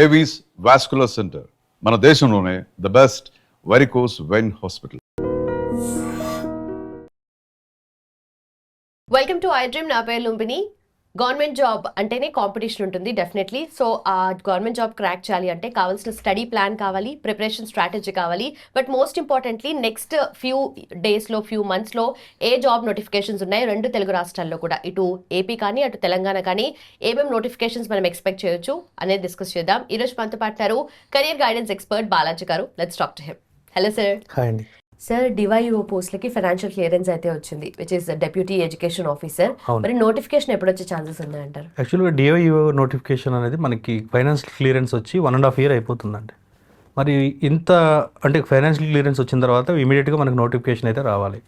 Avis vascular centre మన దేశంలోనే the best varicose vein hospital. Welcome to iDream. నా పేరు లుంబిని. గవర్నమెంట్ జాబ్ అంటేనే కాంపిటీషన్ ఉంటుంది డెఫినెట్లీ. సో ఆ గవర్నమెంట్ జాబ్ క్రాక్ చేయాలి అంటే కావాల్సిన స్టడీ ప్లాన్ కావాలి, ప్రిపరేషన్ స్ట్రాటజీ కావాలి. But most importantly next few డేస్లో, ఫ్యూ మంత్స్లో ఏ జాబ్ నోటిఫికేషన్స్ ఉన్నాయి రెండు తెలుగు రాష్ట్రాల్లో కూడా, ఇటు ఏపీ కానీ అటు తెలంగాణ కానీ ఏమేమి నోటిఫికేషన్స్ మనం ఎక్స్పెక్ట్ చేయొచ్చు అనేది డిస్కస్ చేద్దాం. ఈరోజు మనతో పాటు కెరియర్ గైడెన్స్ ఎక్స్పర్ట్ బాలాజీ గారు. Let's talk to him. Hello sir. Hi అండి. సార్, డివైఓ పోస్ట్లకి ఫైనాన్షియల్ క్లియరెన్స్ అయితే వచ్చింది, which is deputy education officer. మరి నోటిఫికేషన్ ఎప్పుడు వచ్చే ఛాన్సెస్ ఉన్నాయంటారు? యాక్చువల్గా డివైఓ నోటిఫికేషన్ అనేది మనకి ఫైనాన్షియల్ క్లియరెన్స్ వచ్చి 1.5 year అయిపోతుందండి. మరి ఇంత అంటే ఫైనాన్షియల్ క్లియరెన్స్ వచ్చిన తర్వాత ఇమీడియట్గా మనకి నోటిఫికేషన్ అయితే రావాలి.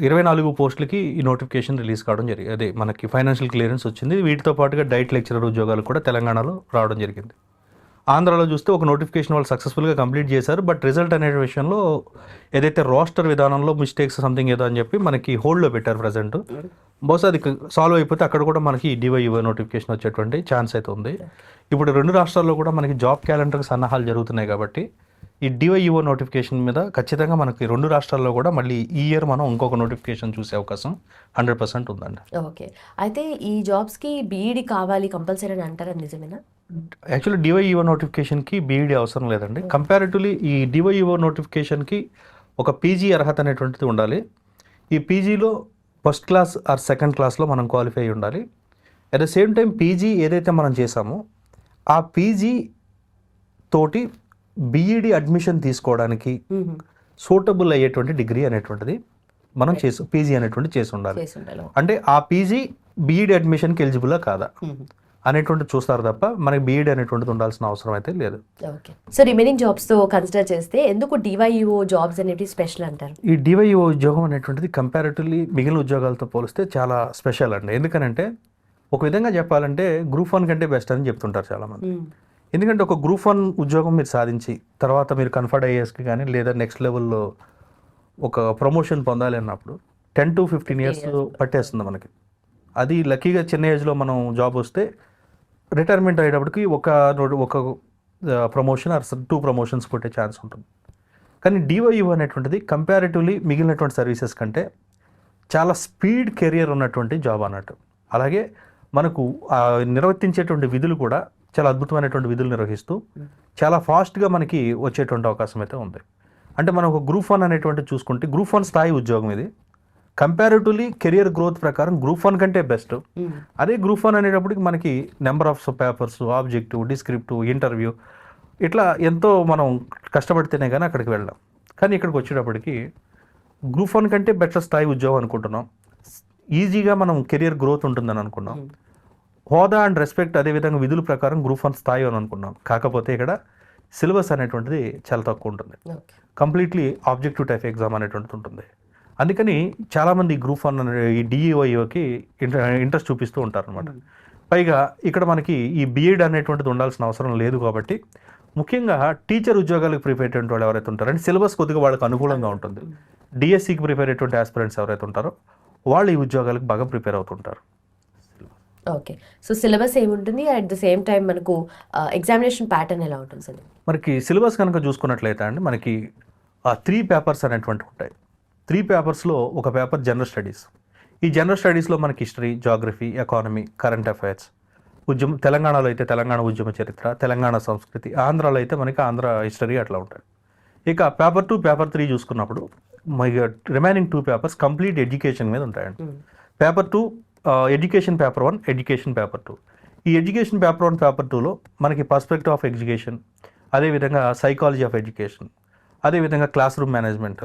24 పోస్టులకి ఈ నోటిఫికేషన్ రిలీజ్ కావడం జరిగింది. అదే మనకి ఫైనాన్షియల్ క్లియరెన్స్ వచ్చింది. వీటితో పాటుగా డైట్ లెక్చరర్ ఉద్యోగాలు కూడా తెలంగాణలో రావడం జరిగింది. ఆంధ్రాలో చూస్తే ఒక నోటిఫికేషన్ వాళ్ళు సక్సెస్ఫుల్గా కంప్లీట్ చేశారు. బట్ రిజల్ట్ అనే విషయంలో ఏదైతే రోస్టర్ విధానంలో మిస్టేక్స్ సంథింగ్ ఏదో అని చెప్పి మనకి హోల్డ్లో పెట్టారు ప్రజెంట్. బహుశా అది సాల్వ్ అయిపోతే అక్కడ కూడా మనకి డివైఓ నోటిఫికేషన్ వచ్చేటువంటి ఛాన్స్ అయితే ఉంది. ఇప్పుడు రెండు రాష్ట్రాల్లో కూడా మనకి జాబ్ క్యాలెండర్కి సన్నాహాలు జరుగుతున్నాయి కాబట్టి ఈ డివైఓ నోటిఫికేషన్ మీద ఖచ్చితంగా మనకి రెండు రాష్ట్రాల్లో కూడా మళ్ళీ ఈ ఇయర్ మనం ఇంకొక నోటిఫికేషన్ చూసే అవకాశం 100% ఉందండి. ఓకే, అయితే ఈ జాబ్స్కి బీఈడి కావాలి కంపల్సరీ అని అంటారా, నిజమేనా? యాక్చువల్లీ డివైఓ నోటిఫికేషన్కి బీఈడి అవసరం లేదండి. కంపారిటివ్లీ ఈ డివైఓ నోటిఫికేషన్కి ఒక పీజీ అర్హత అనేటువంటిది ఉండాలి. ఈ పీజీలో ఫస్ట్ క్లాస్ ఆర్ సెకండ్ క్లాస్లో మనం క్వాలిఫై అయి ఉండాలి. At the same time PG ఏదైతే మనం చేసామో ఆ పీజీ తోటి బీఈడి అడ్మిషన్ తీసుకోవడానికి సూటబుల్ అయ్యేటువంటి డిగ్రీ అనేటువంటిది మనం పీజీ అనేటువంటి చేసి ఉండాలి. అంటే ఆ పీజీ బీఈడి అడ్మిషన్కి ఎలిజిబుల్లా కాదా అనేటువంటి చూస్తారు తప్ప మనకి బీఈడి అనేటువంటిది ఉండాల్సిన అవసరం అయితే లేదు. ఓకే, సో రిమైనింగ్ జాబ్స్ తో కన్సిడర్ చేస్తే ఎందుకు డివైఓ జాబ్స్ అనేవి స్పెషల్ అంటారు? ఈ డివైఓ ఉద్యోగం అనేటువంటిది కంపారిటివ్లీ మిగిలిన ఉద్యోగాలతో పోలిస్తే చాలా స్పెషల్ అండి. ఎందుకనంటే ఒక విధంగా చెప్పాలంటే గ్రూప్ 1 కంటే బెస్ట్ అని చెప్తుంటారు చాలామంది. ఎందుకంటే ఒక గ్రూప్ 1 ఉద్యోగం మీరు సాధించి తర్వాత మీరు కన్ఫర్డ్ ఐఏఎస్కి కానీ లేదా నెక్స్ట్ లెవెల్లో ఒక ప్రమోషన్ పొందాలి అన్నప్పుడు 10 to 15 years పట్టేస్తుంది మనకి. అది లక్కీగా చిన్న ఏజ్లో మనం జాబ్ వస్తే రిటైర్మెంట్ అయ్యేటప్పటికి ఒక ప్రమోషన్ ఆర్ 2 promotions కొట్టే ఛాన్స్ ఉంటుంది. కానీ డివైఓ అనేటువంటిది కంపారిటివ్లీ మిగిలినటువంటి సర్వీసెస్ కంటే చాలా స్పీడ్ కెరియర్ ఉన్నటువంటి జాబ్ అన్నట్టు. అలాగే మనకు నిర్వర్తించేటువంటి విధులు కూడా చాలా అద్భుతమైనటువంటి విధులు నిర్వహిస్తూ చాలా ఫాస్ట్గా మనకి వచ్చేటువంటి అవకాశం అయితే ఉంది. అంటే మనం ఒక గ్రూప్ 1 అనేటువంటి చూసుకుంటే గ్రూప్ 1 స్థాయి ఉద్యోగం ఇది. కంపారిటివ్లీ కెరియర్ గ్రోత్ ప్రకారం గ్రూప్ 1 కంటే బెస్ట్. అదే గ్రూప్ 1 అనేటప్పటికి మనకి number of papers, objective, descriptive, interview ఇట్లా ఎంతో మనం కష్టపడితేనే కానీ అక్కడికి వెళ్ళాం. కానీ ఇక్కడికి వచ్చేటప్పటికి గ్రూప్ 1 కంటే బెటర్ స్థాయి ఉద్యోగం అనుకుంటున్నాం. ఈజీగా మనం కెరియర్ గ్రోత్ ఉంటుందని అనుకున్నాం. హోదా అండ్ రెస్పెక్ట్ అదేవిధంగా విధుల ప్రకారం గ్రూప్ 1 స్థాయి అని అనుకున్నాం. కాకపోతే ఇక్కడ సిలబస్ అనేటువంటిది చాలా తక్కువ ఉంటుంది. కంప్లీట్లీ ఆబ్జెక్టివ్ టైప్ ఎగ్జామ్ అనేటువంటిది ఉంటుంది. అందుకని చాలామంది గ్రూప్ 1 ఈ డిఈఓకి ఇంట్రెస్ట్ చూపిస్తూ ఉంటారు అనమాట. పైగా ఇక్కడ మనకి ఈ బీఎడ్ అనేటువంటిది ఉండాల్సిన అవసరం లేదు కాబట్టి ముఖ్యంగా టీచర్ ఉద్యోగాలకు ప్రిపేర్ అయ్యేటువంటి వాళ్ళు ఎవరైతే ఉంటారో అంటే సిలబస్ కొద్దిగా వాళ్ళకి అనుకూలంగా ఉంటుంది. డిఎస్సికి ప్రిపేర్ అయ్యేటువంటి ఆస్పిరెంట్స్ ఎవరైతే ఉంటారో వాళ్ళు ఈ ఉద్యోగాలకు బాగా ప్రిపేర్ అవుతుంటారు. ఓకే, సో సిలబస్ ఏముంటుంది, అట్ ద సేమ్ టైం మనకు ఎగ్జామినేషన్ ప్యాటర్న్ ఎలా ఉంటుంది సార్? మనకి సిలబస్ కనుక చూసుకున్నట్లయితే అండి మనకి 3 papers అనేటువంటి ఉంటాయి. 3 papersలో ఒక పేపర్ జనరల్ స్టడీస్. ఈ జనరల్ స్టడీస్లో మనకి history, geography, economy, current affairs, తెలంగాణలో అయితే తెలంగాణ ఉద్యమ చరిత్ర, తెలంగాణ సంస్కృతి, ఆంధ్రాలో అయితే మనకి ఆంధ్ర హిస్టరీ అట్లా ఉంటాయి. ఇక పేపర్ 2, పేపర్ 3 చూసుకున్నప్పుడు రిమైనింగ్ 2 papers కంప్లీట్ ఎడ్యుకేషన్ మీద ఉంటాయండి. Paper 2 education paper 1, education paper 2. ఈ ఎడ్యుకేషన్ పేపర్ 1, పేపర్ 2లో మనకి పర్స్పెక్టివ్ ఆఫ్ ఎడ్యుకేషన్, అదేవిధంగా సైకాలజీ ఆఫ్ ఎడ్యుకేషన్, అదేవిధంగా క్లాస్ రూమ్ మేనేజ్మెంట్,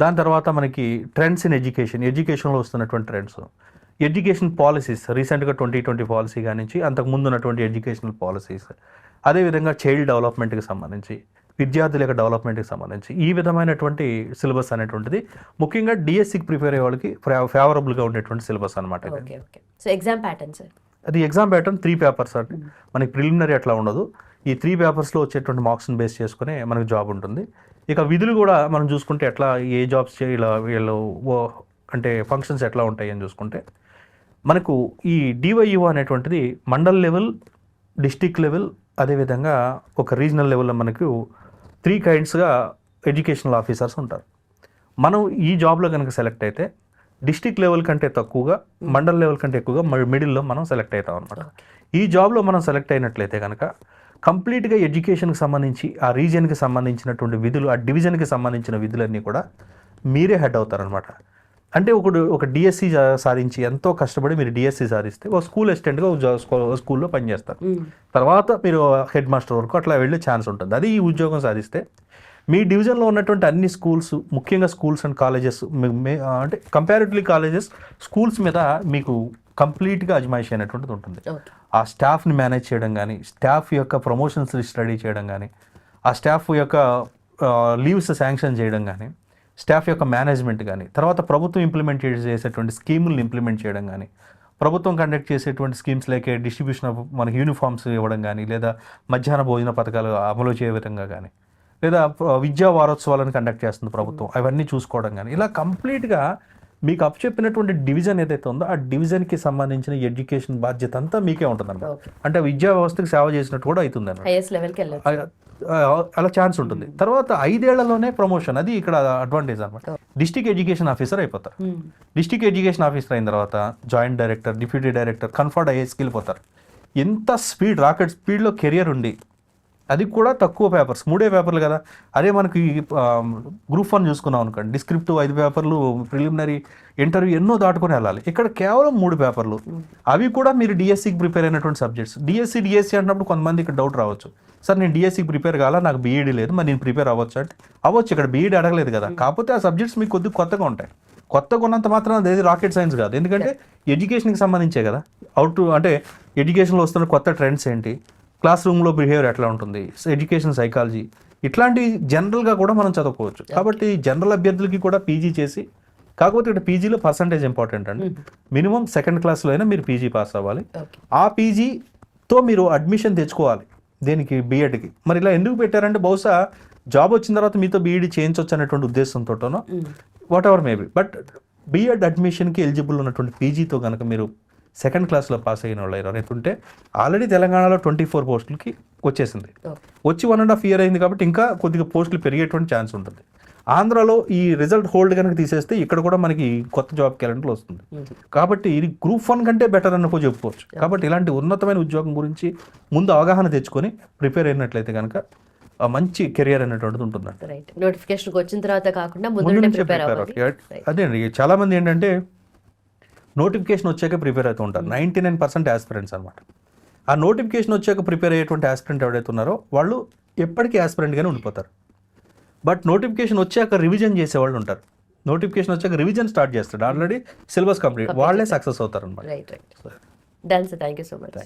దాని తర్వాత మనకి ట్రెండ్స్ ఇన్ ఎడ్యుకేషన్లో వస్తున్నటువంటి ట్రెండ్స్, ఎడ్యుకేషన్ పాలసీస్, రీసెంట్గా 2020 పాలసీ కానించి అంతకు ముందు ఉన్నటువంటి ఎడ్యుకేషనల్ పాలసీస్, అదేవిధంగా చైల్డ్ డెవలప్మెంట్కి సంబంధించి, విద్యార్థుల యొక్క డెవలప్మెంట్కి సంబంధించి ఈ విధమైనటువంటి సిలబస్ అనేటువంటిది ముఖ్యంగా డిఎస్సికి ప్రిపేర్ అయ్యే వాళ్ళకి ఫేవరబుల్గా ఉండేటువంటి సిలబస్ అనమాట. So exam pattern sir? అది ఎగ్జామ్ ప్యాటర్న్ 3 papers అండి. మనకి ప్రిలిమినరీ అట్లా ఉండదు. ఈ 3 papersలో వచ్చేటువంటి మార్క్స్ని బేస్ చేసుకునే మనకు జాబ్ ఉంటుంది. ఇక విధులు కూడా మనం చూసుకుంటే ఎట్లా ఏ జాబ్స్ ఇలా వీళ్ళు అంటే ఫంక్షన్స్ ఎట్లా ఉంటాయి అని చూసుకుంటే మనకు ఈ డివైఓ అనేటువంటిది మండల్ లెవెల్, డిస్టిక్ లెవెల్, అదేవిధంగా ఒక రీజనల్ లెవెల్లో మనకు 3 కైండ్స్గా ఎడ్యుకేషనల్ ఆఫీసర్స్ ఉంటారు. మనం ఈ జాబ్లో కనుక సెలెక్ట్ అయితే డిస్ట్రిక్ట్ లెవెల్ కంటే తక్కువగా, మండల్ లెవెల్ కంటే ఎక్కువగా మిడిల్లో మనం సెలెక్ట్ అవుతాం అనమాట. ఈ జాబ్లో మనం సెలెక్ట్ అయినట్లయితే కనుక కంప్లీట్గా ఎడ్యుకేషన్కి సంబంధించి ఆ రీజియన్కి సంబంధించినటువంటి విధులు, ఆ డివిజన్కి సంబంధించిన విధులన్నీ కూడా మీరే హెడ్ అవుతారనమాట. అంటే ఒక డిఎస్సి సాధించి ఎంతో కష్టపడి మీరు డిఎస్సి సాధిస్తే ఒక స్కూల్ అసిస్టెంట్గా స్కూల్లో పనిచేస్తారు. తర్వాత మీరు హెడ్ మాస్టర్ వరకు అట్లా వెళ్ళే ఛాన్స్ ఉంటుంది. అది ఈ ఉద్యోగం సాధిస్తే మీ డివిజన్లో ఉన్నటువంటి అన్ని స్కూల్స్, ముఖ్యంగా స్కూల్స్ అండ్ కాలేజెస్, అంటే కంపారిటివ్లీ కాలేజెస్, స్కూల్స్ మీద మీకు కంప్లీట్గా అజమాయిషి అనేటువంటిది ఉంటుంది. ఆ స్టాఫ్ని మేనేజ్ చేయడం కానీ, స్టాఫ్ యొక్క ప్రమోషన్స్ స్టడీ చేయడం కానీ, ఆ స్టాఫ్ యొక్క లీవ్స్ శాంక్షన్ చేయడం కానీ, స్టాఫ్ యొక్క మేనేజ్మెంట్ కానీ, తర్వాత ప్రభుత్వం ఇంప్లిమెంట్ చేసేటువంటి స్కీములను ఇంప్లిమెంట్ చేయడం కానీ, ప్రభుత్వం కండక్ట్ చేసేటువంటి స్కీమ్స్ లైక్ డిస్ట్రిబ్యూషన్ ఆఫ్ మనకి యూనిఫామ్స్ ఇవ్వడం కానీ, లేదా మధ్యాహ్న భోజన పథకాలు అమలు చేయ విధంగా కానీ, లేదా విద్యా వారోత్సవాలను కండక్ట్ చేస్తుంది ప్రభుత్వం, అవన్నీ చూసుకోవడం కానీ, ఇలా కంప్లీట్గా మీకు అప్పచెప్పినటువంటి డివిజన్ ఏదైతే ఉందో ఆ డివిజన్కి సంబంధించిన ఎడ్యుకేషన్ బాధ్యత అంతా మీకే ఉంటుంది అన్నమాట. అంటే విద్యా వ్యవస్థకి సేవ చేసినట్టు కూడా అవుతుంది అన్నమాట. అలా ఛాన్స్ ఉంటుంది. తర్వాత 5 ఏళ్లలోనే ప్రమోషన్, అది ఇక్కడ అడ్వాంటేజ్ అనమాట. డిస్ట్రిక్ట్ ఎడ్యుకేషన్ ఆఫీసర్ అయిపోతారు. డిస్ట్రిక్ట్ ఎడ్యుకేషన్ ఆఫీసర్ అయిన తర్వాత joint director, deputy director, conferred ఐఏఎస్కి వెళ్ళిపోతారు. ఎంత స్పీడ్, రాకెట్ స్పీడ్లో కెరియర్ ఉండి, అది కూడా తక్కువ పేపర్స్, 3 పేపర్లు కదా. అదే మనకి గ్రూప్ 1 చూసుకున్నాం అనుకోండి, డిస్క్రిప్టివ్ 5 పేపర్లు, ప్రిలిమినరీ, ఇంటర్వ్యూ ఎన్నో దాటుకొని వెళ్ళాలి. ఇక్కడ కేవలం 3 పేపర్లు, అవి కూడా మీరు డిఎస్సికి ప్రిపేర్ అయినటువంటి సబ్జెక్ట్స్. డిఎస్సి అంటున్నప్పుడు కొంతమంది ఇక్కడ డౌట్ రావచ్చు, సార్ నేను డిఎస్సికి ప్రిపేర్ కావాలా, నాకు బీఈడీ లేదు, మరి నేను ప్రిపేర్ అవ్వచ్చు అంటే అవ్వచ్చు. ఇక్కడ బీఈడీ అడగలేదు కదా. కాకపోతే ఆ సబ్జెక్ట్స్ మీకు కొద్దిగా కొత్తగా ఉంటాయి. కొత్తగా ఉన్నంత మాత్రం అది రాకెట్ సైన్స్ కాదు, ఎందుకంటే ఎడ్యుకేషన్కి సంబంధించే కదా. అంటే ఎడ్యుకేషన్లో వస్తున్న కొత్త ట్రెండ్స్ ఏంటి, క్లాస్ రూమ్లో బిహేవియర్ ఎట్లా ఉంటుంది, ఎడ్యుకేషన్ సైకాలజీ, ఇట్లాంటివి జనరల్గా కూడా మనం చదువుకోవచ్చు. కాబట్టి జనరల్ అభ్యర్థులకి కూడా పీజీ చేసి, కాకపోతే ఇక్కడ పీజీలో పర్సంటేజ్ ఇంపార్టెంట్ అండి. మినిమం 2nd క్లాస్లో అయినా మీరు పీజీ పాస్ అవ్వాలి. ఆ పీజీతో మీరు అడ్మిషన్ తెచ్చుకోవాలి దేనికి, బీఎడ్కి. మరి ఇలా ఎందుకు పెట్టారంటే బహుశా జాబ్ వచ్చిన తర్వాత మీతో బీఈడీ చేయించవచ్చు అనేటువంటి ఉద్దేశంతోనో whatever maybe. But BEd అడ్మిషన్కి ఎలిజిబుల్ ఉన్నటువంటి పీజీతో కనుక మీరు 2nd క్లాస్లో పాస్ అయిన వాళ్ళు ఎవరైతే ఉంటే, ఆల్రెడీ తెలంగాణలో 24 పోస్టులకి వచ్చేసింది. వచ్చి 1.5 year అయింది కాబట్టి ఇంకా కొద్దిగా పోస్టులు పెరిగేటువంటి ఛాన్స్ ఉంటుంది. ఆంధ్రాలో ఈ రిజల్ట్ హోల్డ్ కనుక తీసేస్తే ఇక్కడ కూడా మనకి కొత్త జాబ్ క్యాలెండర్లు వస్తుంది. కాబట్టి ఇది గ్రూప్ 1 కంటే బెటర్ అనుకో చెప్పుకోవచ్చు. కాబట్టి ఇలాంటి ఉన్నతమైన ఉద్యోగం గురించి ముందు అవగాహన తెచ్చుకొని ప్రిపేర్ అయినట్లయితే కనుక మంచి కెరియర్ అనేటువంటిది ఉంటుంది. నోటిఫికేషన్ వచ్చిన తర్వాత కాకుండా ముందు ప్రిపేర్ అవ్వాలి. అదే అండి, చాలా మంది ఏంటంటే నోటిఫికేషన్ వచ్చాక ప్రిపేర్ అవుతూ ఉంటారు. 99% ఆస్పిరెంట్స్ అనమాట. ఆ నోటిఫికేషన్ వచ్చాక ప్రిపేర్ అయ్యేటువంటి ఆస్పిరెంట్ ఎవరైతే ఉన్నారో వాళ్ళు ఎప్పటికీ ఆస్పిరెంట్గానే ఉండిపోతారు. బట్ నోటిఫికేషన్ వచ్చాక రివిజన్ చేసేవాళ్ళు ఉంటారు. నోటిఫికేషన్ వచ్చాక రివిజన్ స్టార్ట్ చేస్తాడు, ఆల్రెడీ సిలబస్ కంప్లీట్, వాళ్ళే సక్సెస్ అవుతారు అనమాట. Right. Done sir, thank you so much.